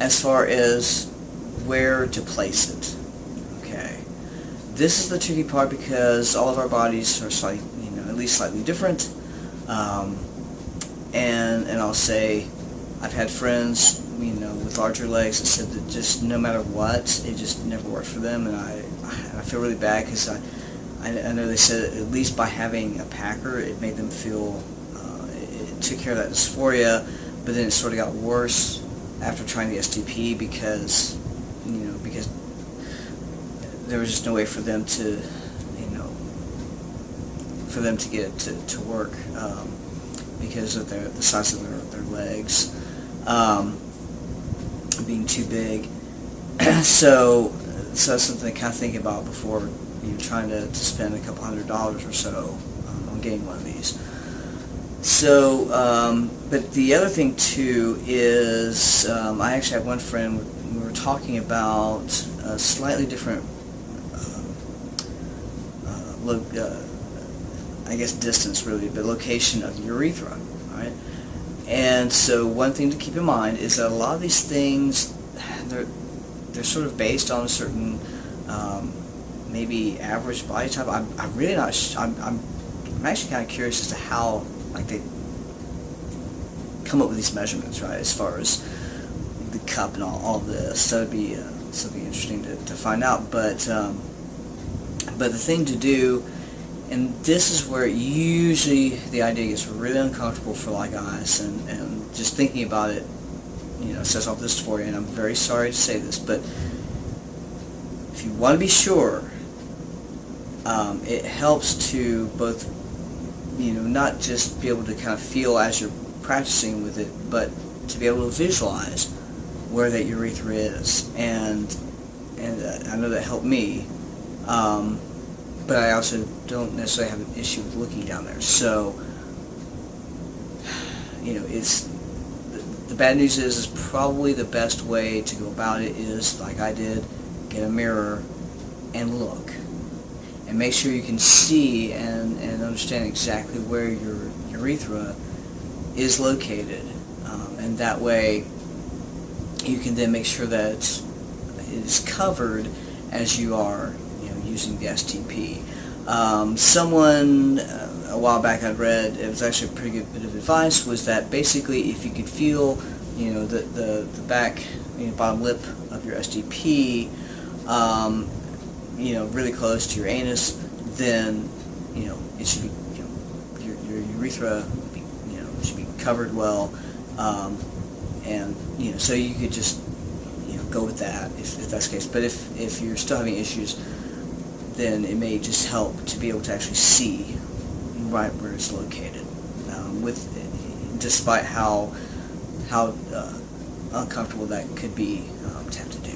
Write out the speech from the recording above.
as far as where to place it. Okay, this is the tricky part because all of our bodies are slightly, at least slightly different. And I'll say, I've had friends, with larger legs that said that just no matter what, it just never worked for them, and I feel really bad because I know they said at least by having a packer, it made them feel, it took care of that dysphoria, but then it sort of got worse after trying the STP because there was just no way for them to, get it to work because of the size of their legs being too big. so that's something to kind of think about before you're trying to spend a couple $100 or so on getting one of these. So, but the other thing too is I actually had one friend, we were talking about a slightly different I guess distance really, but location of the urethra, right? And so one thing to keep in mind is that a lot of these things, they're sort of based on a certain maybe average body type. I'm really not. I'm actually kind of curious as to how they come up with these measurements, right? As far as the cup and all this, so it'd be interesting to find out. But the thing to do, and this is where usually the idea gets really uncomfortable for a lot of guys, and just thinking about it, sets off this for you. And I'm very sorry to say this, but if you want to be sure, it helps to both, not just be able to kind of feel as you're practicing with it, but to be able to visualize where that urethra is. And I know that helped me. But I also don't necessarily have an issue with looking down there. So, it's the bad news is probably the best way to go about it is like I did, get a mirror and look, and make sure you can see and understand exactly where your urethra is located, and that way you can then make sure that it is covered as you are using the STP. Someone a while back I'd read, it was actually a pretty good bit of advice, was that basically if you could feel the back bottom lip of your STP really close to your anus, then it should be your urethra should be covered well, and so you could just go with that if that's the case. But if you're still having issues, then it may just help to be able to actually see right where it's located, despite how uncomfortable that could be to have to do.